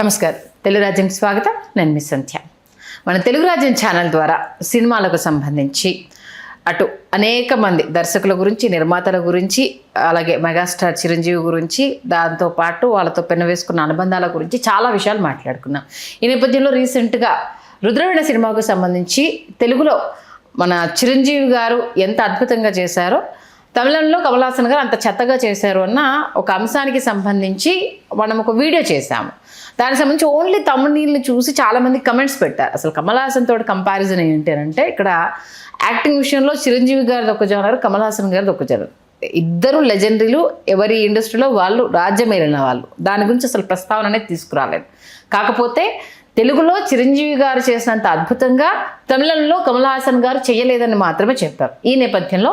నమస్కారం. తెలుగు రాజ్యంకి స్వాగతం. నేను మీ సంధ్య. మన తెలుగు రాజ్యం ఛానల్ ద్వారా సినిమాలకు సంబంధించి అటు అనేక మంది దర్శకుల గురించి, నిర్మాతల గురించి, అలాగే మెగాస్టార్ చిరంజీవి గురించి, దాంతోపాటు వాళ్ళతో పెనవేసుకున్న అనుబంధాల గురించి చాలా విషయాలు మాట్లాడుకున్నాం. ఈ నేపథ్యంలో రీసెంట్గా రుద్రవీణ సినిమాకు సంబంధించి తెలుగులో మన చిరంజీవి గారు ఎంత అద్భుతంగా చేశారో, తమిళంలో కమల్ హాసన్ గారు అంత చెత్తగా చేశారు అన్న ఒక అంశానికి సంబంధించి మనం ఒక వీడియో చేశాము. దానికి సంబంధించి ఓన్లీ తమిళని చూసి చాలామంది కమెంట్స్ పెట్టారు. అసలు కమల్ హాసన్ తోటి కంపారిజన్ ఏంటంటే, ఇక్కడ యాక్టింగ్ విషయంలో చిరంజీవి గారిది ఒక జోనర్, కమల్ హాసన్ గారిది ఒక జోనర్. ఇద్దరు లెజెండరీలు, ఎవరి ఇండస్ట్రీలో వాళ్ళు రాజ్యమేలిన వాళ్ళు. దాని గురించి అసలు ప్రస్తావన అనేది తీసుకురాలేదు. కాకపోతే తెలుగులో చిరంజీవి గారు చేసినంత అద్భుతంగా తమిళంలో కమల్ హాసన్ గారు చేయలేదని మాత్రమే చెప్పారు. ఈ నేపథ్యంలో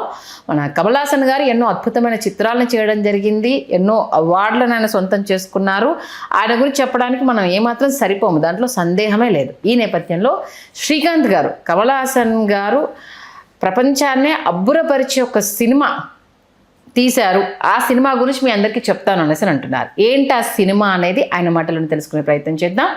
మన కమల్ హాసన్ గారు ఎన్నో అద్భుతమైన చిత్రాలను చేయడం జరిగింది, ఎన్నో అవార్డులను ఆయన సొంతం చేసుకున్నారు. ఆయన గురించి చెప్పడానికి మనం ఏమాత్రం సరిపోము, దాంట్లో సందేహమే లేదు. ఈ నేపథ్యంలో శ్రీకాంత్ గారు, కమల్ హాసన్ గారు ప్రపంచాన్నే అబ్బురపరిచే ఒక సినిమా తీశారు. ఆ సినిమా గురించి మీ అందరికీ చెప్తాను అనేసి అంటున్నారు. ఏంటి ఆ సినిమా అనేది ఆయన మాటలను తెలుసుకునే ప్రయత్నం చేద్దాం.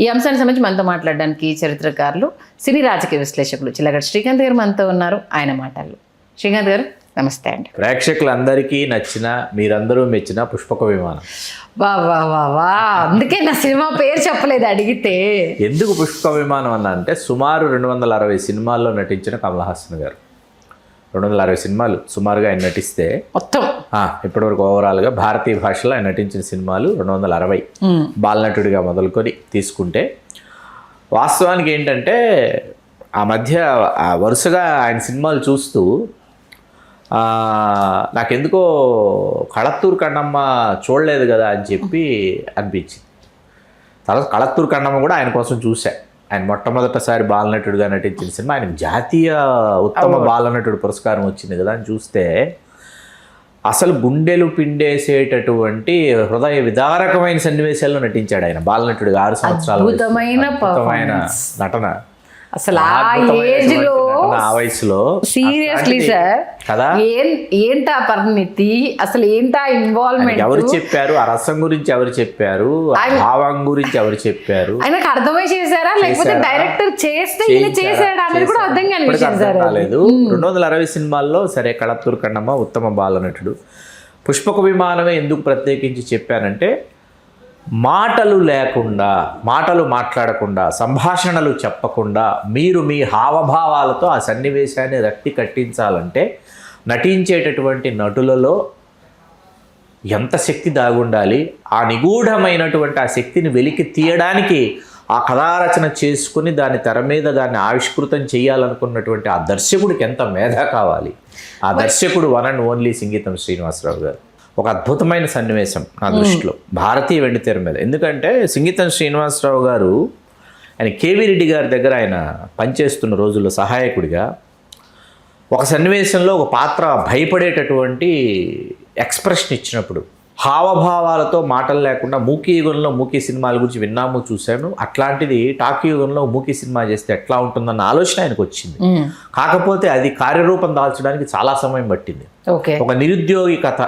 ఈ అంశానికి సంబంధించి మనతో మాట్లాడడానికి చరిత్రకారులు, సినీ రాజకీయ విశ్లేషకులు చిల్లగడ్డ శ్రీకాంత్ గారు మనతో ఉన్నారు. ఆయన మాటలు. శ్రీకాంత్ గారు నమస్తే అండి. ప్రేక్షకులందరికీ నచ్చిన, మీరందరూ మెచ్చిన పుష్పక విమానం. వా వా వా వా అందుకే నా సినిమా పేరు చెప్పలేదు అడిగితే. ఎందుకు పుష్పక విమానం అన్నా అంటే, సుమారు 260 సినిమాల్లో నటించిన కమల్ హాసన్ గారు. 260 సినిమాలు సుమారుగా ఆయన నటిస్తే, మొత్తం ఇప్పటివరకు ఓవరాల్గా భారతీయ భాషలో ఆయన నటించిన సినిమాలు 260. బాలనటుడిగా మొదలుకొని తీసుకుంటే, వాస్తవానికి ఏంటంటే ఆ మధ్య వరుసగా ఆయన సినిమాలు చూస్తూ నాకెందుకో కళత్తూరు కన్నమ్మ చూడలేదు కదా అని చెప్పి అనిపించింది. తర్వాత కళత్తూరు కన్నమ్మ కూడా ఆయన కోసం చూశా. ఆయన మొట్టమొదటిసారి బాలనటుడిగా నటించిన సినిమా, ఆయనకు జాతీయ ఉత్తమ బాలనటుడు పురస్కారం వచ్చింది కదా అని చూస్తే, అసలు గుండెలు పిండేసేటటువంటి హృదయ విదారకమైన సన్నివేశాల్లో నటించాడు ఆయన బాలనటుడిగా. 6 సంవత్సరాల అద్భుతమైన నటన. అసలు ఆ వయసులో సీరియస్లీ సార్ కదా, ఏంటా పరిణితి, అసలు ఏంటా ఇన్వాల్వ్మెంట్, ఎవరు చెప్పారు, ఆ రసం గురించి ఎవరు చెప్పారు, భావం గురించి ఎవరు చెప్పారు, ఆయనకు అర్థమై చేశారా లేకపోతే డైరెక్టర్ చేస్తే చేశాడా అనేది కూడా అర్థం కాలేదు. 260 సినిమాల్లో సరే, కళత్తూరు కన్నమ్మ ఉత్తమ బాలనటుడు. పుష్పక విమానమే ఎందుకు ప్రత్యేకించి చెప్పానంటే, మాటలు లేకుండా, మాటలు మాట్లాడకుండా, సంభాషణలు చెప్పకుండా మీరు మీ హావభావాలతో ఆ సన్నివేశాన్ని రక్తి కట్టించాలంటే, నటించేటటువంటి నటులలో ఎంత శక్తి దాగుండాలి, ఆ నిగూఢమైనటువంటి ఆ శక్తిని వెలికి తీయడానికి ఆ కథారచన చేసుకుని దాని తెర మీద దాన్ని ఆవిష్కృతం చేయాలనుకున్నటువంటి ఆ దర్శకుడికి ఎంత మేధ కావాలి. ఆ దర్శకుడు one and only Singeetam Srinivasa Rao గారు. ఒక అద్భుతమైన సన్నివేశం నా దృష్టిలో భారతీయ వెండితెర మీద. ఎందుకంటే సింగీతం శ్రీనివాసరావు గారు ఆయన కేవీ రెడ్డి గారి దగ్గర ఆయన పనిచేస్తున్న రోజుల్లో సహాయకుడిగా ఒక సన్నివేశంలో ఒక పాత్ర భయపడేటటువంటి ఎక్స్ప్రెషన్ ఇచ్చినప్పుడు, హావభావాలతో మాటలు లేకుండా, మూకీ యుగంలో మూకీ సినిమాల గురించి విన్నాము, చూశాను. అట్లాంటిది టాకీ యుగంలో మూకీ సినిమా చేస్తే ఎట్లా ఉంటుందన్న ఆలోచన ఆయనకు వచ్చింది. కాకపోతే అది కార్యరూపం దాల్చడానికి చాలా సమయం పట్టింది. ఒక నిరుద్యోగి కథ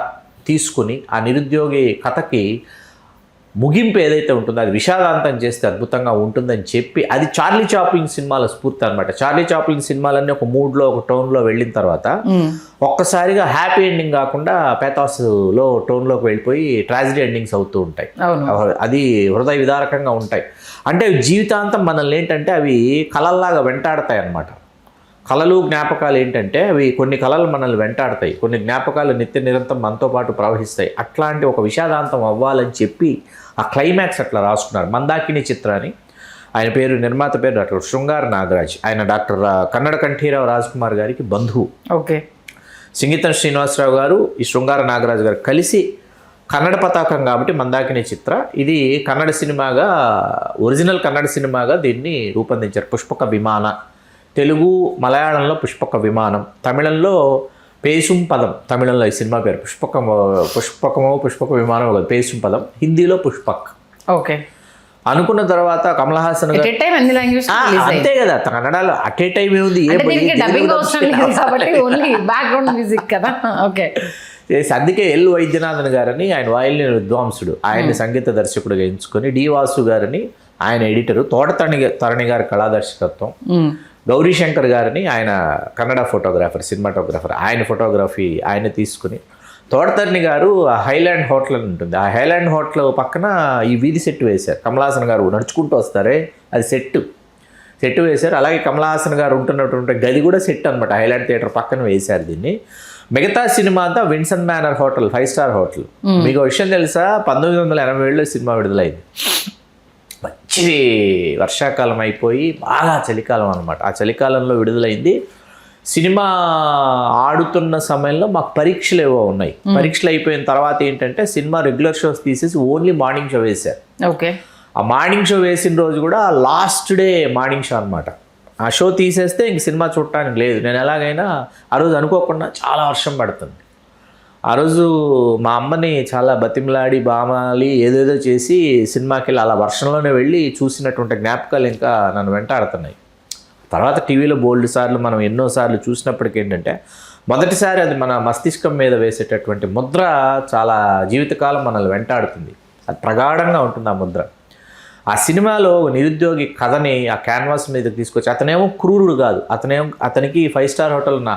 తీసుకుని ఆ నిరుద్యోగి కథకి ముగింపు ఏదైతే ఉంటుందో అది విషాదాంతం చేస్తే అద్భుతంగా ఉంటుందని చెప్పి, అది చార్లీ చాప్లిన్ సినిమాల స్ఫూర్తి అనమాట. చార్లీ చాప్లిన్ సినిమాలన్నీ ఒక మూడ్లో, ఒక టోన్లో వెళ్ళిన తర్వాత ఒక్కసారిగా హ్యాపీ ఎండింగ్ కాకుండా పేథాస్లో టోన్లోకి వెళ్ళిపోయి ట్రాజడీ ఎండింగ్స్ అవుతూ ఉంటాయి. అది హృదయ విదారకంగా ఉంటాయి. అంటే జీవితాంతం మనల్ని ఏంటంటే అవి కళల్లాగా వెంటాడతాయి అన్నమాట. కళలు, జ్ఞాపకాలు ఏంటంటే అవి కొన్ని కళలు మనల్ని వెంటాడతాయి, కొన్ని జ్ఞాపకాలు నిత్య నిరంతరం మనతో పాటు ప్రవహిస్తాయి. అట్లాంటి ఒక విషాదాంతం అవ్వాలని చెప్పి ఆ క్లైమాక్స్ అట్లా రాసుకున్నారు. మందాకిని చిత్రాన్ని, ఆయన పేరు, నిర్మాత పేరు డాక్టర్ శృంగార నాగరాజ్. ఆయన డాక్టర్ కన్నడ కంఠీరావు రాజ్కుమార్ గారికి బంధువు. సింగీతం శ్రీనివాసరావు గారు ఈ శృంగార నాగరాజ్ గారు కలిసి కన్నడ పతాకం కాబట్టి మందాకిని చిత్ర, ఇది కన్నడ సినిమాగా, ఒరిజినల్ కన్నడ సినిమాగా దీన్ని రూపొందించారు. పుష్పక విమాన, తెలుగు మలయాళంలో పుష్పక విమానం, తమిళంలో పేసుం పదం, తమిళంలో ఈ సినిమా పేరు. పుష్పక విమానం పేసుం పదం, హిందీలో పుష్పక్. అనుకున్న తర్వాత కమల్ హాసన్ గారు అంతే కదా, కన్నడలో అట్ ఏ టైం ఏముంది, చేసి అందుకే ఎల్ వైద్యనాథన్ గారని ఆయన వాయులిన్ విద్వాంసుడు, ఆయన్ని సంగీత దర్శకుడిగా ఎంచుకొని డి వాసు గారిని ఆయన ఎడిటరు, తరణి గారి కళాదర్శకత్వం, గౌరీ శంకర్ గారిని ఆయన కన్నడ ఫోటోగ్రాఫర్, సినిమాటోగ్రాఫర్, ఆయన ఫోటోగ్రఫీ ఆయన తీసుకుని, తోటతరణి గారు ఆ హైలాండ్ హోటల్ అని ఉంటుంది, ఆ హైలాండ్ హోటల్ పక్కన ఈ వీధి సెట్ వేశారు. కమలాసన్ గారు నడుచుకుంటూ వస్తారే అది సెట్ వేశారు. అలాగే కమలాసన్ గారు ఉంటున్నటువంటి గది కూడా సెట్ అనమాట, హైలాండ్ థియేటర్ పక్కన వేశారు దీన్ని. మిగతా సినిమా అంతా Windsor manor hotel, 5 star hotel. మీకు విషయం తెలుసా, 1987లో సినిమా విడుదలైంది. మంచి వర్షాకాలం అయిపోయి బాగా చలికాలం అనమాట. ఆ చలికాలంలో విడుదలైంది. సినిమా ఆడుతున్న సమయంలో మాకు పరీక్షలు ఏవో ఉన్నాయి. పరీక్షలు అయిపోయిన తర్వాత ఏంటంటే సినిమా రెగ్యులర్ షోస్ తీసేసి ఓన్లీ మార్నింగ్ షో వేశారు. ఓకే. ఆ మార్నింగ్ షో వేసిన రోజు కూడా లాస్ట్ డే మార్నింగ్ షో అనమాట. ఆ షో తీసేస్తే ఇంక సినిమా చూడటానికి లేదు. నేను ఎలాగైనా ఆ రోజు అనుకోకుండా చాలా వర్షం పడుతుంది. ఆ రోజు మా అమ్మని చాలా బతిమలాడి బామాలి ఏదేదో చేసి సినిమాకి వెళ్ళి అలా వర్షంలోనే వెళ్ళి చూసినటువంటి జ్ఞాపకాలు ఇంకా నన్ను వెంటాడుతున్నాయి. తర్వాత టీవీలో బోల్డ్ సార్లు మనం ఎన్నోసార్లు చూసినప్పటికీ ఏంటంటే మొదటిసారి అది మన మస్తిష్కం మీద వేసేటటువంటి ముద్ర చాలా జీవితకాలం మనల్ని వెంటాడుతుంది. అది ప్రగాఢంగా ఉంటుంది ఆ ముద్ర. ఆ సినిమాలో నిరుద్యోగి కథని ఆ క్యాన్వాస్ మీద తీసుకొచ్చి, అతనేమో క్రూరుడు కాదు, అతనికి 5 స్టార్ హోటల్ ఉన్న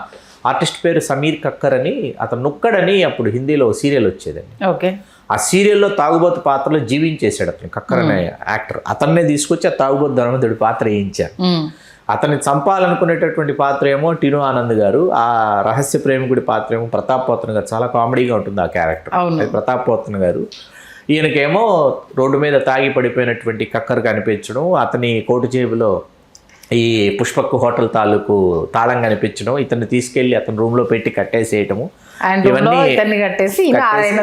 ఆర్టిస్ట్ పేరు సమీర్ కక్కర్ అని, అతను నుక్కడని అప్పుడు హిందీలో సీరియల్ వచ్చేదండి. ఓకే. ఆ సీరియల్లో తాగుబోతు పాత్రలో జీవించేశాడు అతను, కక్కర్ అనే యాక్టర్. అతన్నే తీసుకొచ్చి ఆ తాగుబోతు ధనవంతుడి పాత్ర వేయించారు. అతన్ని చంపాలనుకునేటటువంటి పాత్ర ఏమో టిను ఆనంద్ గారు, ఆ రహస్య ప్రేమికుడి పాత్ర ఏమో ప్రతాప్ పోతన్ గారు. చాలా కామెడీగా ఉంటుంది ఆ క్యారెక్టర్. ప్రతాప్ పోతన్ గారు. ఈయనకేమో రోడ్డు మీద తాగి పడిపోయినటువంటి కక్కర్ కనిపించడం, అతని కోటు జేబులో ఈ పుష్పక్ హోటల్ తాలూకు తాళం కనిపించడం, ఇతన్ని తీసుకెళ్లి అతని రూమ్లో పెట్టి కట్టేసేయటము, ఇవన్నీ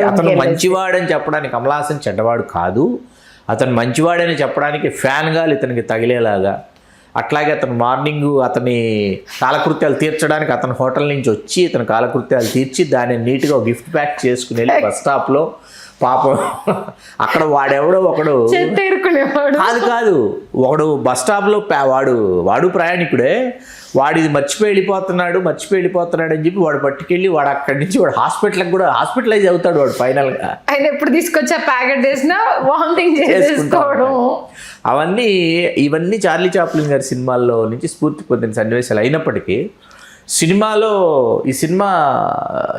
అతను మంచివాడని చెప్పడానికి, కమలాసన్ చెడ్డవాడు కాదు, అతను మంచివాడని చెప్పడానికి ఫ్యాన్ గాలు ఇతనికి తగిలేలాగా. అట్లాగే అతను మార్నింగ్ అతని కాలకృత్యాలు తీర్చడానికి అతని హోటల్ నుంచి వచ్చి ఇతని కాలకృత్యాలు తీర్చి దాన్ని నీట్గా గిఫ్ట్ ప్యాక్ చేసుకుని వెళ్ళి బస్ స్టాప్లో పాపం అక్కడ వాడెవడో ఒకడు కాదు ఒకడు బస్ స్టాప్లో వాడు ప్రయాణికుడే, వాడిది మర్చిపోయి వెళ్ళిపోతున్నాడు అని చెప్పి వాడు పట్టుకెళ్ళి వాడు అక్కడి నుంచి వాడు హాస్పిటల్కి కూడా హాస్పిటలైజ్ అవుతాడు. వాడు ఫైనల్గా ఆయన ఎప్పుడు తీసుకొచ్చా ప్యాకెట్ చేసినా వామిటింగ్ చేసుకోవడం, ఇవన్నీ చార్లీ చాప్లిన్ గారి సినిమాల్లో నుంచి స్ఫూర్తి పొందిన సన్నివేశాలు అయినప్పటికీ సినిమాలో ఈ సినిమా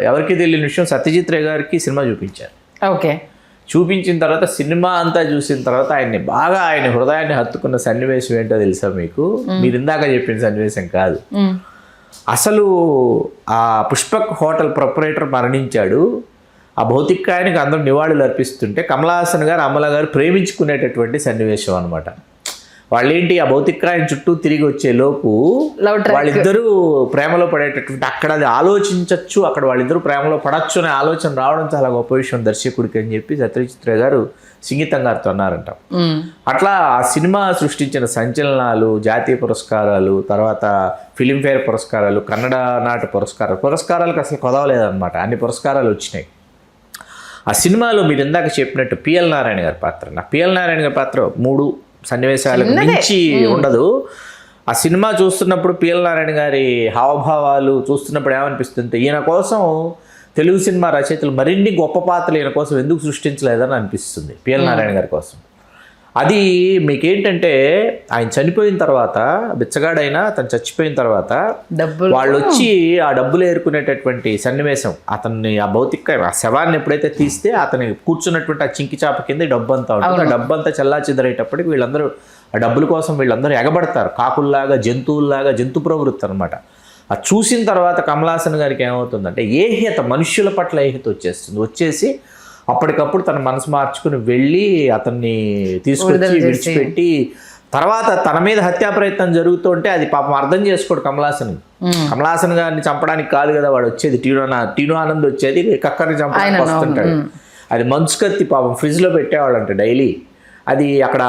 ఎవరికి తెలియని విషయం, సత్యజిత్ రే గారికి సినిమా చూపించారు. ఓకే. చూపించిన తర్వాత సినిమా అంతా చూసిన తర్వాత ఆయన హృదయాన్ని హత్తుకున్న సన్నివేశం ఏంటో తెలుసా మీకు? మీరు ఇందాక చెప్పిన సన్నివేశం కాదు. అసలు ఆ పుష్పక్ హోటల్ ప్రొపరేటర్ మరణించాడు. ఆ భౌతికాయానికి అందరూ నివాళులు అర్పిస్తుంటే కమలాసన్ గారు అమల గారు ప్రేమించుకునేటటువంటి సన్నివేశం అనమాట. వాళ్ళేంటి ఆ భౌతికాయం చుట్టూ తిరిగి వచ్చే లోపు వాళ్ళిద్దరూ ప్రేమలో పడేటటువంటి, అక్కడ అది ఆలోచించవచ్చు, అక్కడ వాళ్ళిద్దరూ ప్రేమలో పడచ్చు అనే ఆలోచన రావడం చాలా గొప్ప విషయం దర్శకుడికి అని చెప్పి సత్యజిత్ రే గారు సింగీతం గారితో అన్నారంట. అట్లా ఆ సినిమా సృష్టించిన సంచలనాలు, జాతీయ పురస్కారాలు, తర్వాత ఫిలింఫేర్ పురస్కారాలు, కన్నడ నాట పురస్కారాలకు అసలు కొదవలేదన్నమాట. అన్ని పురస్కారాలు వచ్చినాయి. ఆ సినిమాలో మీరు ఇందాక చెప్పినట్టు పిఎల్ నారాయణ గారి పాత్ర 3 సన్నివేశాలకు మించి ఉండదు. ఆ సినిమా చూస్తున్నప్పుడు పిఎల్ నారాయణ గారి హావభావాలు చూస్తున్నప్పుడు ఏమనిపిస్తుంది, ఈయన కోసం తెలుగు సినిమా రచయితలు మరిన్ని గొప్ప పాత్రలు ఈయన కోసం ఎందుకు సృష్టించలేదని అనిపిస్తుంది పిఎల్ నారాయణ గారి కోసం. అది మీకేంటంటే ఆయన చనిపోయిన తర్వాత, బిచ్చగాడైనా తను చచ్చిపోయిన తర్వాత వాళ్ళు వచ్చి ఆ డబ్బులు ఏరుకునేటటువంటి సన్నివేశం, అతన్ని ఆ భౌతిక ఆ శవాన్ని ఎప్పుడైతే తీస్తే అతని కూర్చున్నటువంటి ఆ చింకి చాప కింద డబ్బంతా ఉంటుంది. ఆ డబ్బంతా చల్లా చెదరేటప్పటికి వీళ్ళందరూ ఆ డబ్బుల కోసం వీళ్ళందరూ ఎగబడతారు. కాకుల్లాగా, జంతువుల్లాగా, జంతు ప్రవృత్తి అనమాట. అది చూసిన తర్వాత కమలాసన్ గారికి ఏమవుతుందంటే ఏహ్యత, మనుష్యుల పట్ల ఏహ్యత వచ్చేసి అప్పటికప్పుడు తన మనసు మార్చుకుని వెళ్ళి అతన్ని తీసుకొచ్చి విడిచిపెట్టి, తర్వాత తన మీద హత్యా ప్రయత్నం జరుగుతుంటే అది పాపం అర్థం చేసుకోడు కమలాసన్ గారిని చంపడానికి కాదు కదా వాడు వచ్చేది, టీను ఆనంద్ వచ్చేది కక్కర్ని చంపడానికి వస్తుంటాడు. అది మంచు కత్తి పాపం ఫ్రిడ్జ్లో పెట్టేవాళ్ళంట డైలీ. అది అక్కడ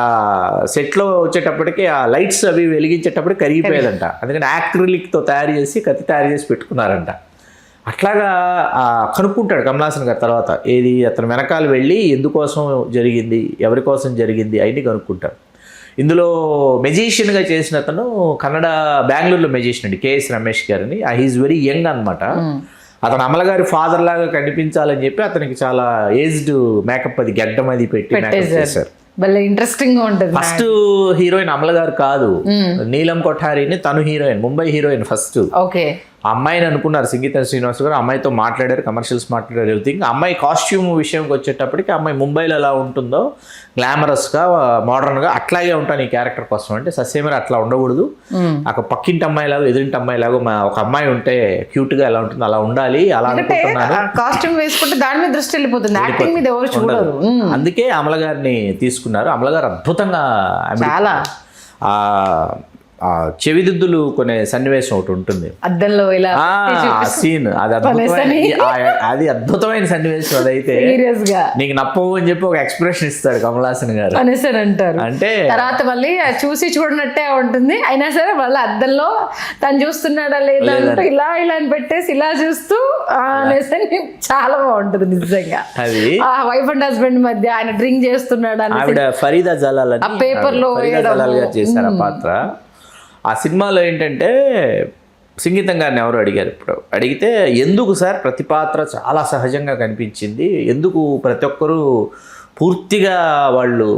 సెట్లో వచ్చేటప్పటికి ఆ లైట్స్ అవి వెలిగించేటప్పుడు కరిగిపోయేదంట. అందుకని యాక్రిలిక్తో తయారు చేసి కత్తి తయారు చేసి పెట్టుకున్నారంట. అట్లాగా కనుక్కుంటాడు కమలాసన్ గారు తర్వాత, ఏది అతను వెనకాల వెళ్ళి ఎందుకోసం జరిగింది, ఎవరి కోసం జరిగింది అవన్నీ కనుక్కుంటాడు. ఇందులో మెజిషియన్గా చేసిన అతను బెంగళూరులో మెజిషియన్ అండి, కేఎస్ రమేష్ గారిని. హీఈస్ వెరీ యంగ్ అనమాట. అతను అమలగారి ఫాదర్ లాగా కనిపించాలని చెప్పి అతనికి చాలా ఏజ్డ్ మేకప్ అది గడ్డం అది పెట్టి మేకప్ చేశారు. భలే ఇంట్రెస్టింగ్ గా ఉంటుంది. ఫస్ట్ హీరోయిన్ అమలగారు కాదు, నీలం కొఠారిని, తను heroine, Mumbai heroine first. Okay. ఆ అమ్మాయిని అనుకున్నారు సంగీత శ్రీనివాస్ గారు, అమ్మాయితో మాట్లాడారు, కమర్షియల్స్ మాట్లాడారు, ఎవ్రీథింగ్. అమ్మాయి కాస్ట్యూమ్ విషయంకి వచ్చేటప్పటికి అమ్మాయి ముంబైలో ఎలా ఉంటుందో గ్లామరస్గా మోడర్న్గా అట్లాగే ఉంటాను ఈ క్యారెక్టర్ కోసం అంటే ససేమర్ అట్లా ఉండకూడదు, అక్కడ పక్కింటి అమ్మాయిలాగా ఎదురింటి అమ్మాయిలాగా ఒక అమ్మాయి ఉంటే క్యూట్గా ఎలా ఉంటుందో అలా ఉండాలి, అలా అనుకుంటున్నాను. కాస్ట్యూమ్ వేసుకుంటే దాని మీద దృష్టి వెళ్ళిపోతుంది, యాక్టింగ్ మీద ఎవరు చూడరు. అందుకే అమలగారిని తీసుకున్నారు. అమలగారు అద్భుతంగా చాలా చెవిదిద్దులు కొనే సన్నివేశం ఒకటి ఉంటుంది అద్దంలో ఇలా సీన్, అది అద్భుతమైన సన్నివేశం. అదైతే నీకు నప్పవు అని చెప్పి ఒక ఎక్స్ప్రెషన్ ఇస్తాడు కమల్ హాసన్ గారు అనేసి అంటారు. అంటే తర్వాత మళ్ళీ చూసి చూడనట్టే ఉంటుంది, అయినా సరే మళ్ళీ అద్దంలో తను చూస్తున్నాడా లేదా అంటే ఇలా ఇలా అని పెట్టేసి ఇలా చూస్తూ అనేసి చాలా బాగుంటుంది నిజంగా. అది వైఫ్ అండ్ హస్బెండ్ మధ్య ఆయన డ్రింక్ చేస్తున్నాడు అని ఆవిడ ఫరీదా జలాల్ అని పేపర్ లో గారు చేశారు ఆ పాత్ర. ఆ సినిమాలో ఏంటంటే సంగీతం గారిని ఎవరు అడిగారు, ఇప్పుడు అడిగితే ఎందుకు సార్ ప్రతి పాత్ర చాలా సహజంగా కనిపించింది, ఎందుకు ప్రతి ఒక్కరూ పూర్తిగా వాళ్ళు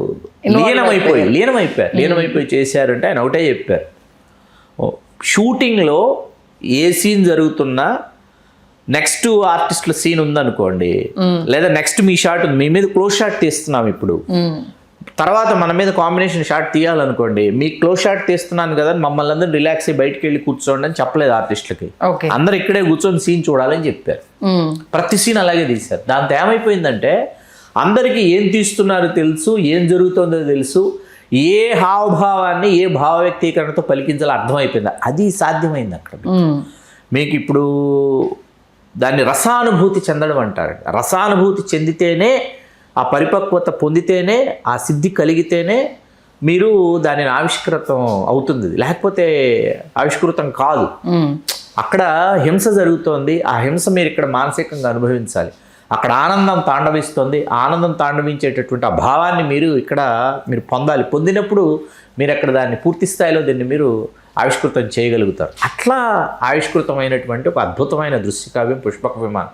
లీనమైపోయి చేశారంటే ఆయన ఒకటే చెప్పారు, షూటింగ్లో ఏ సీన్ జరుగుతున్నా నెక్స్ట్ ఆర్టిస్టుల సీన్ ఉందనుకోండి, లేదా నెక్స్ట్ మీ షాట్ ఉంది, మీ మీద క్లోజ్ షాట్ తీస్తున్నాం ఇప్పుడు, తర్వాత మన మీద కాంబినేషన్ షాట్ తీయాలనుకోండి, మీకు క్లోజ్ షాట్ తీస్తున్నాను కదా మమ్మల్ని అందరూ రిలాక్స్ అయ్యి బయటకు వెళ్ళి కూర్చోండి అని చెప్పలేదు ఆర్టిస్టులకి, అందరు ఇక్కడే కూర్చొని సీన్ చూడాలని చెప్పారు. ప్రతి సీన్ అలాగే తీశారు. దాంతో ఏమైపోయిందంటే అందరికీ ఏం తీస్తున్నారో తెలుసు, ఏం జరుగుతుందో తెలుసు, ఏ హావభావాన్ని ఏ భావ వ్యక్తీకరణతో పలికించాలో అర్థమైపోయింది. అది సాధ్యమైంది అక్కడ. మీకు ఇప్పుడు దాన్ని రసానుభూతి చెందడం అంటారు. రసానుభూతి చెందితేనే, ఆ పరిపక్వత పొందితేనే, ఆ సిద్ధి కలిగితేనే మీరు దానిని ఆవిష్కృతం అవుతుంది, లేకపోతే ఆవిష్కృతం కాదు. అక్కడ హింస జరుగుతోంది, ఆ హింస మీరు ఇక్కడ మానసికంగా అనుభవించాలి. అక్కడ ఆనందం తాండవిస్తుంది, ఆనందం తాండవించేటటువంటి ఆ భావాన్ని మీరు పొందాలి. పొందినప్పుడు మీరు అక్కడ దాన్ని పూర్తి స్థాయిలో దీన్ని మీరు ఆవిష్కృతం చేయగలుగుతారు. అట్లా ఆవిష్కృతమైనటువంటి ఒక అద్భుతమైన దృశ్యకావ్యం పుష్పక విమానం.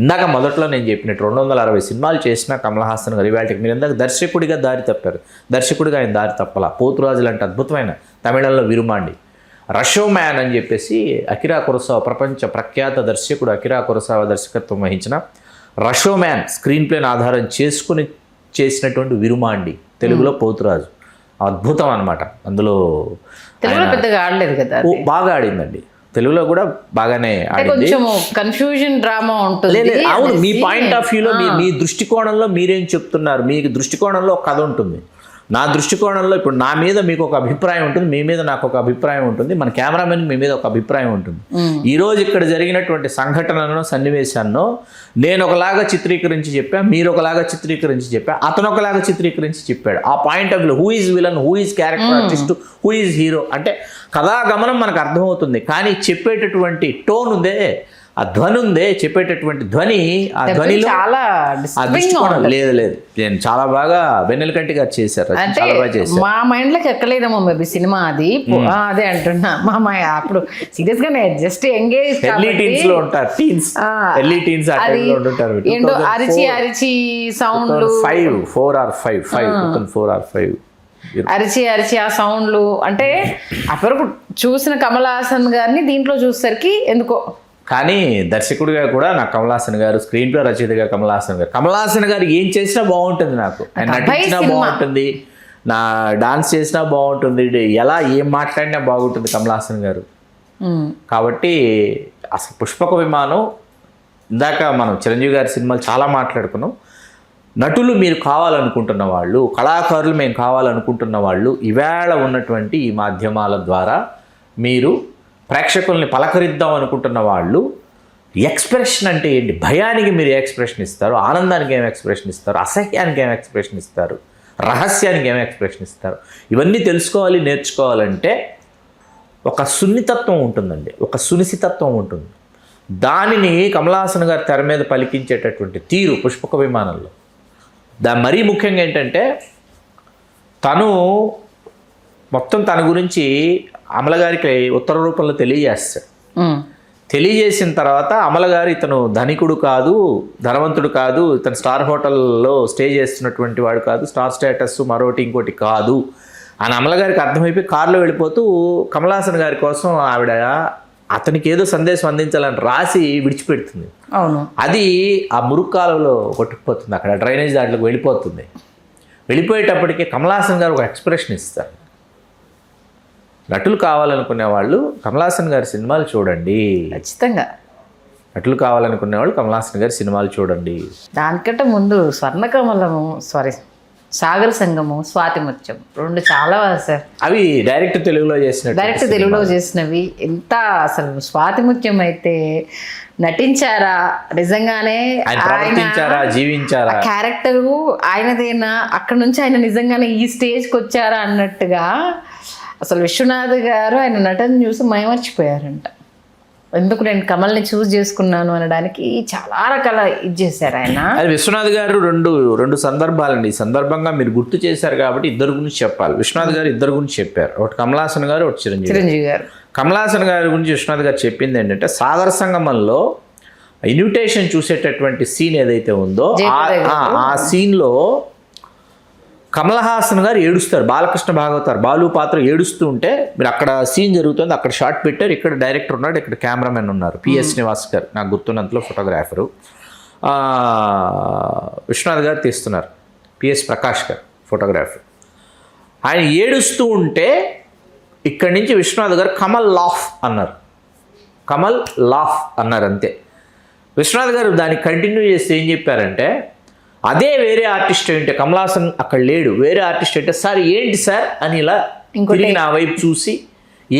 ఇందాక మొదట్లో నేను చెప్పినట్టు 260 సినిమాలు చేసిన కమల్ హాసన్ గారు ఇవాళకి మీరు ఇందాక దర్శకుడిగా దారి తప్పారు, దర్శకుడిగా ఆయన దారి తప్పలా. పోతురాజులు అంటే అద్భుతమైన, తమిళంలో విరుమాండి, రషో మ్యాన్ అని చెప్పేసి అకిరా కురసావా, ప్రపంచ ప్రఖ్యాత దర్శకుడు అకిరా కురసావా దర్శకత్వం వహించిన రషో మ్యాన్ స్క్రీన్ ప్లేని ఆధారం చేసుకుని చేసినటువంటి విరుమాండి, తెలుగులో పోతురాజు. అద్భుతం అనమాట. అందులో పెద్దగా ఆడలేదు కదా, బాగా ఆడిందండి, తెలుగులో కూడా బాగానే ఆడింది. కన్ఫ్యూజన్ డ్రామా ఉంటుంది. అవును, మీ పాయింట్ ఆఫ్ వ్యూలో మీ దృష్టికోణంలో మీరేం చెప్తున్నారు, మీ దృష్టికోణంలో ఒక కథ ఉంటుంది, నా దృష్టికోణంలో ఇప్పుడు నా మీద మీకు ఒక అభిప్రాయం ఉంటుంది, మీ మీద నాకు ఒక అభిప్రాయం ఉంటుంది, మన కెమెరామెన్ మీ మీద ఒక అభిప్రాయం ఉంటుంది. ఈరోజు ఇక్కడ జరిగినటువంటి సంఘటనను సన్నివేశాన్ని నేను ఒకలాగా చిత్రీకరించి చెప్పా, మీరు ఒకలాగా చిత్రీకరించి చెప్పా, అతను ఒకలాగా చిత్రీకరించి చెప్పాడు. ఆ point of view, who is villain, who is character artist, who is hero అంటే కథాగమనం మనకు అర్థమవుతుంది. కానీ చెప్పేటటువంటి టోన్ ఉందే, ఆ ధ్వని ఉందే, చెప్పేటటువంటి ధ్వని, ఆ ధ్వనిలో చాలా లేదు నేను చాలా బాగా వెన్నెలకంటి గారు చేశారు, చాలా బాగా చేశారు. మా మైండ్ లోకి ఎక్కలేదేమో మేబీ సినిమా అది, అదే అంటున్నా. మా అప్పుడు సీరియస్ గా జస్ట్ ఎంగేజ్ లో ఉంటారు, ఎర్లీ టీన్స్ ఏంటో అరిచి అరిచి సౌండ్లు 4 or 5 అరిచి అరిచి ఆ సౌండ్లు అంటే అప్పటివరకు చూసిన కమల్ హాసన్ గారిని దీంట్లో చూసేసరికి ఎందుకో. కానీ దర్శకుడిగా కూడా నాకు కమల్ హాసన్ గారు, స్క్రీన్ ప్లే రచయితగా కమల్ హాసన్ గారు ఏం చేసినా బాగుంటుంది, నాకు ఆయన నటించినా బాగుంటుంది, నా డాన్స్ చేసినా బాగుంటుంది, ఎలా ఏం మాట్లాడినా బాగుంటుంది కమల్ హాసన్ గారు. కాబట్టి అసలు పుష్పక విమానం, ఇందాక మనం చిరంజీవి గారి సినిమాలు చాలా మాట్లాడుకున్నాం. నటులు మీరు కావాలనుకుంటున్న వాళ్ళు, కళాకారులు మేము కావాలనుకుంటున్న వాళ్ళు, ఈవేళ ఉన్నటువంటి ఈ మాధ్యమాల ద్వారా మీరు ప్రేక్షకుల్ని పలకరిద్దాం అనుకుంటున్న వాళ్ళు, ఎక్స్ప్రెషన్ అంటే ఏంటి, భయానికి మీరు ఏ ఎక్స్ప్రెషన్ ఇస్తారు, ఆనందానికి ఏం ఎక్స్ప్రెషన్ ఇస్తారు, అసహ్యానికి ఏం ఎక్స్ప్రెషన్ ఇస్తారు, రహస్యానికి ఏం ఎక్స్ప్రెషన్ ఇస్తారు, ఇవన్నీ తెలుసుకోవాలి, నేర్చుకోవాలంటే ఒక సున్నితత్వం ఉంటుందండి, ఒక సునిశితత్వం ఉంటుంది. దానిని కమల్ హాసన్ గారు తెర మీద పలికించేటటువంటి తీరు పుష్పక విమానంలో, మరీ ముఖ్యంగా ఏంటంటే తను మొత్తం తన గురించి అమల గారికి ఉత్తర రూపంలో తెలియజేస్తాడు. తెలియజేసిన తర్వాత అమల గారు ఇతను ధనికుడు కాదు, ధనవంతుడు కాదు, ఇతను స్టార్ హోటల్లో స్టే చేస్తున్నటువంటి వాడు కాదు, స్టార్ స్టేటస్ మరోటి ఇంకోటి కాదు అని అమల గారికి అర్థమైపోయి కారులో వెళ్ళిపోతూ కమల్ హాసన్ గారి కోసం ఆవిడ అతనికి ఏదో సందేశం అందించాలని రాసి విడిచిపెడుతుంది. అవును, అది ఆ మురుక్కాలలో కొట్టుకుపోతుంది, అక్కడ డ్రైనేజ్ దాంట్లోకి వెళ్ళిపోతుంది. వెళ్ళిపోయేటప్పటికి కమల్ హాసన్ గారు ఒక ఎక్స్ప్రెషన్ ఇస్తారు. నటులు కావాలనుకునే వాళ్ళు కమల్ హాసన్ గారి సినిమాలు చూడండి, ఖచ్చితంగా నటులు కావాలనుకునే వాళ్ళు కమల్ హాసన్ గారి సినిమాలు చూడండి. దానికంటే ముందు స్వర్ణకమలము, సాగర సంగము, స్వాతి ముత్యం 2 చాలా సార్. అవి డైరెక్ట్ తెలుగులో చేసినట్టు, డైరెక్ట్ తెలుగులో చేసినవి. ఎంత అసలు స్వాతి ముత్యం అయితే నటించారా నిజంగానే, ఆయన ప్రవర్తించారా, జీవించారా, క్యారెక్టరు ఆయనదేనా, అక్కడ నుంచి ఆయన నిజంగానే ఈ స్టేజ్కి వచ్చారా అన్నట్టుగా అసలు విశ్వనాథ్ గారు ఆయన నటన చూసి మైమర్చిపోయారంట. ఎందుకు నేను కమల్ని చూస్ చేసుకున్నాను అనడానికి చాలా రకాల ఇది చేశారు ఆయన. అది విశ్వనాథ్ గారు రెండు సందర్భాలండి. ఈ సందర్భంగా మీరు గుర్తు చేశారు కాబట్టి ఇద్దరు గురించి చెప్పాలి. విశ్వనాథ్ గారు ఇద్దరు గురించి చెప్పారు, ఒకటి కమల్ హాసన్ గారు, ఒకటి చిరంజీవి గారు. కమల్ హాసన్ గారి గురించి విశ్వనాథ్ గారు చెప్పింది ఏంటంటే, సాగర సంగమంలో ఇన్విటేషన్ చూసేటటువంటి సీన్ ఏదైతే ఉందో ఆ సీన్లో కమల్ హాసన్ గారు ఏడుస్తారు. బాలకృష్ణ భాగవతారు బాలు పాత్ర ఏడుస్తూ ఉంటే మీరు అక్కడ సీన్ జరుగుతుంది, అక్కడ షాట్ పెట్టారు, ఇక్కడ డైరెక్టర్ ఉన్నాడు, ఇక్కడ కెమెరామెన్ ఉన్నారు, పిఎస్ నివాస్ గారు నాకు గుర్తున్నంతలో ఫోటోగ్రాఫరు, విశ్వనాథ్ గారు తీస్తున్నారు, పిఎస్ ప్రకాష్ గారు ఫోటోగ్రాఫర్. ఆయన ఏడుస్తూ ఉంటే ఇక్కడి నుంచి విశ్వనాథ్ గారు కమల్ లాఫ్ అన్నారు అంతే. విశ్వనాథ్ గారు దాన్ని కంటిన్యూ చేస్తే ఏం చెప్పారంటే, అదే వేరే ఆర్టిస్ట్ ఏంటి, కమల్ హాసన్ అక్కడ లేడు, వేరే ఆర్టిస్ట్ అంటే సార్ ఏంటి సార్ అని ఇలా తిరిగి నా వైపు చూసి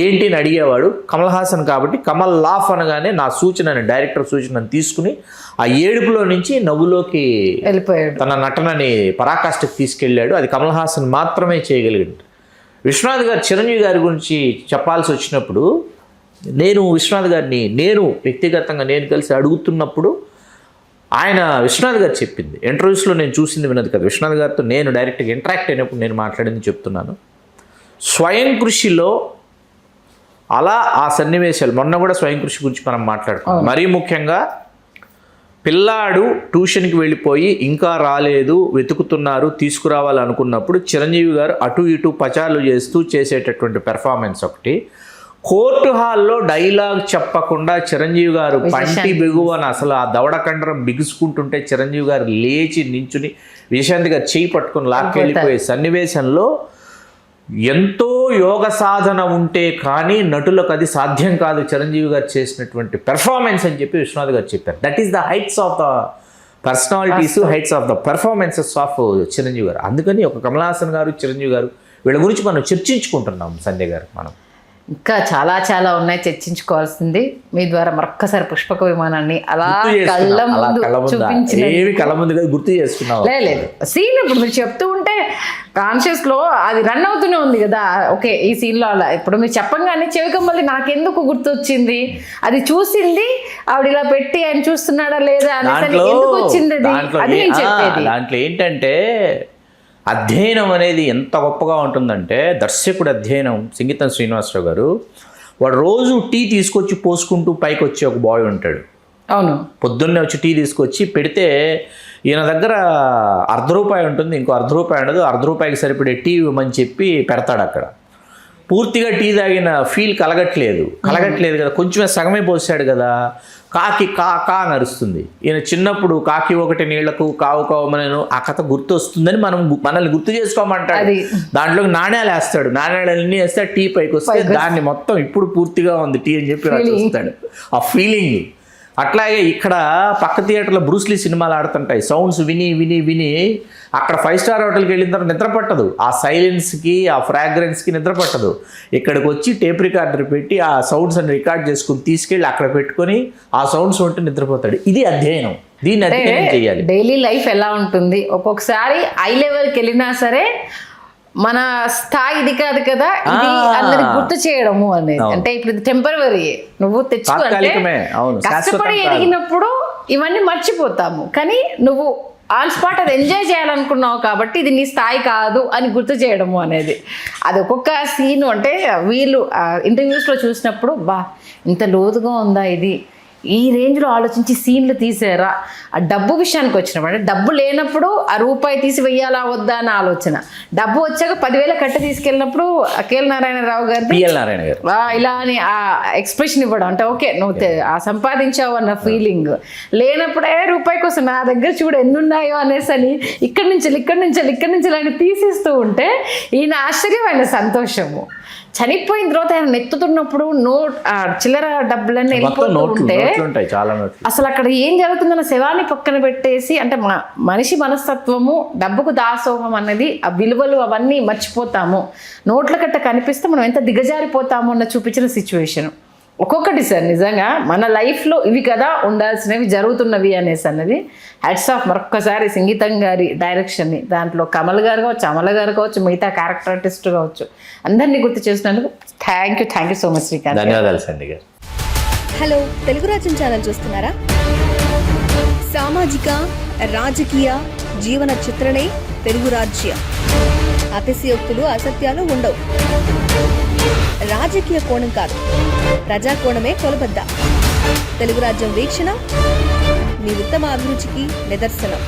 ఏంటి అని అడిగేవాడు. కమల్ హాసన్ కాబట్టి కమల్ లాఫ్ అనగానే నా సూచనని, డైరెక్టర్ సూచనని తీసుకుని ఆ ఏడుపులో నుంచి నవ్వులోకి వెళ్ళిపోయాడు, తన నటనని పరాకాష్ఠకి తీసుకెళ్ళాడు. అది కమల్ హాసన్ మాత్రమే చేయగలిగాడు. విశ్వనాథ్ గారు చిరంజీవి గారి గురించి చెప్పాల్సి వచ్చినప్పుడు నేను విశ్వనాథ్ గారిని వ్యక్తిగతంగా కలిసి అడుగుతున్నప్పుడు ఆయన విశ్వనాథ్ గారు చెప్పింది, ఇంటర్వ్యూస్లో నేను చూసింది విన్నది కదా, విశ్వనాథ్ గారితో నేను డైరెక్ట్గా ఇంటరాక్ట్ అయినప్పుడు నేను మాట్లాడింది చెప్తున్నాను. స్వయం కృషిలో అలా ఆ సన్నివేశాలు, మొన్న కూడా స్వయం కృషి గురించి మనం మాట్లాడుకున్నాం. మరీ ముఖ్యంగా పిల్లాడు ట్యూషన్కి వెళ్ళిపోయి ఇంకా రాలేదు, వెతుకుతున్నారు, తీసుకురావాలనుకున్నప్పుడు చిరంజీవి గారు అటు ఇటు పచారులు చేస్తూ చేసేటటువంటి పెర్ఫార్మెన్స్ ఒకటి. కోర్టు హాల్లో డైలాగ్ చెప్పకుండా చిరంజీవి గారు పంటి బిగువని అసలు ఆ దవడకండరం బిగుసుకుంటుంటే చిరంజీవి గారు లేచి నించుని విశాంత్ గారు చేయి పట్టుకుని లాక్కెళ్ళిపోయే సన్నివేశంలో ఎంతో యోగ సాధన ఉంటే కానీ నటులకు అది సాధ్యం కాదు చిరంజీవి గారు చేసినటువంటి పెర్ఫార్మెన్స్ అని చెప్పి విశ్వనాథ్ గారు చెప్పారు. That is the heights of the personalities, heights of the performances of Chiranjeevi గారు. అందుకని ఒక కమల్ హాసన్ గారు, చిరంజీవి గారు వీళ్ళ గురించి మనం చర్చించుకుంటున్నాం సంజయ్ గారు. మనం ఇంకా చాలా చాలా ఉన్నాయి చర్చించుకోవాల్సింది. మీ ద్వారా మరొక్కసారి పుష్పక విమానాన్ని అలా కళ్ళ ముందు గుర్తు చేసుకున్నాం. లేదు సీన్ ఇప్పుడు మీరు చెప్తూ ఉంటే కాన్షియస్ లో అది రన్ అవుతూనే ఉంది కదా. ఓకే, ఈ సీన్ లో అలా ఇప్పుడు మీరు చెప్పంగానే చెవికమ్మల్ని నాకెందుకు గుర్తొచ్చింది, అది చూసింది ఆవిడ ఇలా పెట్టి ఆయన చూస్తున్నాడా లేదా అని ఎందుకు వచ్చింది అది నేను చెప్పేది. దాంట్లో ఏంటంటే అధ్యయనం అనేది ఎంత గొప్పగా ఉంటుందంటే, దర్శకుడు అధ్యయనం సింగీతం శ్రీనివాసరావు గారు, వాడు రోజు టీ తీసుకొచ్చి పోసుకుంటూ పైకి వచ్చి ఒక బాయ్ ఉంటాడు. అవును, పొద్దున్నే వచ్చి టీ తీసుకొచ్చి పెడితే ఈయన దగ్గర ₹1 ఉంటుంది, ఇంకో ₹1 ఉండదు, ₹1 సరిపడే టీ ఇవ్వమని చెప్పి పెడతాడు. అక్కడ పూర్తిగా టీ తాగిన ఫీల్ కలగట్లేదు కదా, కొంచెమే సగమే పోసాడు కదా, కాకి కా నరుస్తుంది. ఈయన చిన్నప్పుడు కాకి ఒకటి నీళ్లకు కావు కావమనేను ఆ కథ గుర్తు వస్తుందని మనల్ని గుర్తు చేసుకోమంటాడు. దాంట్లోకి నాణ్యాలు వేస్తాడు, నాణ్యాలన్నీ వేస్తే టీ పైకి వస్తే దాన్ని మొత్తం ఇప్పుడు పూర్తిగా ఉంది టీ అని చెప్పి చూస్తాడు. ఆ ఫీలింగ్ అట్లాగే ఇక్కడ పక్క థియేటర్లో బ్రూస్లీ సినిమాలు ఆడుతుంటాయి, సౌండ్స్ విని విని విని అక్కడ 5 స్టార్ హోటల్కి వెళ్ళిన తర్వాత నిద్ర పట్టదు, ఆ సైలెన్స్కి ఆ ఫ్రాగ్రెన్స్కి నిద్ర పట్టదు. ఇక్కడికి వచ్చి టేప్ రికార్డర్ పెట్టి ఆ సౌండ్స్ అని రికార్డ్ చేసుకుని తీసుకెళ్ళి అక్కడ పెట్టుకొని ఆ సౌండ్స్ ఉంటే నిద్రపోతాడు. ఇది అధ్యయనం, దీన్ని అధ్యయనం చేయాలి. డైలీ లైఫ్ ఎలా ఉంటుంది, ఒక్కొక్కసారి హై లెవెల్కి వెళ్ళినా సరే మన స్థాయి ఇది కాదు కదా, ఇది అందరికి గుర్తు చేయడము అనేది. అంటే ఇప్పుడు ఇది టెంపరరీ, నువ్వు తెచ్చుకుంటే కష్టపడి ఎదిగినప్పుడు ఇవన్నీ మర్చిపోతాము, కానీ నువ్వు ఆన్ స్పాట్ అది ఎంజాయ్ చేయాలనుకున్నావు కాబట్టి ఇది నీ స్థాయి కాదు అని గుర్తు చేయడము అనేది. అది ఒక్కొక్క సీను అంటే వీళ్ళు ఇంటర్వ్యూస్లో చూసినప్పుడు ఇంత లోతుగా ఉందా ఇది, ఈ రేంజ్లో ఆలోచించి సీన్లు తీసారా. ఆ డబ్బు విషయానికి వచ్చినప్పుడు అంటే డబ్బు లేనప్పుడు ఆ రూపాయి తీసి వెయ్యాలా వద్దా అని ఆలోచన, డబ్బు వచ్చాక 10,000 కట్టి తీసుకెళ్ళినప్పుడు కేఎల్ నారాయణరావు గారు ఇలా అని ఆ ఎక్స్ప్రెషన్ ఇవ్వడం అంటే ఓకే నువ్వు ఆ సంపాదించావు అన్న ఫీలింగ్. లేనప్పుడే రూపాయి కోసం నా దగ్గర చూడు ఎన్ని ఉన్నాయో అనేసి అని ఇక్కడి నుంచి అని తీసిస్తూ ఉంటే ఈయన ఆశ్చర్యం, ఆయన సంతోషము. చనిపోయిన తర్వాత ఆయన నెత్తుతున్నప్పుడు చిల్లర డబ్బులన్నీ వెళ్ళిపోతుంటే అసలు అక్కడ ఏం జరుగుతుందన్న శవాన్ని పక్కన పెట్టేసి అంటే మనిషి మనస్తత్వము, డబ్బుకు దాసోహం అన్నది, ఆ విలువలు అవన్నీ మర్చిపోతాము, నోట్ల కట్ట కనిపిస్తే మనం ఎంత దిగజారిపోతాము అన్న చూపించిన సిచ్యువేషన్. ఒక్కొక్కటి సార్ నిజంగా మన లైఫ్లో ఇవి కదా ఉండాల్సినవి జరుగుతున్నవి అనేసి అన్నది హ్యాట్స్ ఆఫ్. మరొక్కసారి సంగీతం గారి డైరెక్షన్ని, దాంట్లో కమల్ గారు కావచ్చు, అమల గారు కావచ్చు, మిగతా క్యారెక్టర్ ఆర్టిస్ట్ కావచ్చు, అందరినీ గుర్తు చేసినందుకు thank you so much Srikanth. ధన్యవాదాలు సండి గారు. హలో, తెలుగు రాజ్యం ఛానల్ చూస్తున్నారా? సామాజిక రాజకీయ జీవన చిత్రణే తెలుగు రాజ్యం. అతిశయోక్తులు అసత్యాలు ఉండవు. రాజకీయ కోణం కాదు, ప్రజా కోణమే కొలబద్ద. తెలుగు రాజ్యం వీక్షణ మీ ఉత్తమ అభిరుచికి నిదర్శనం.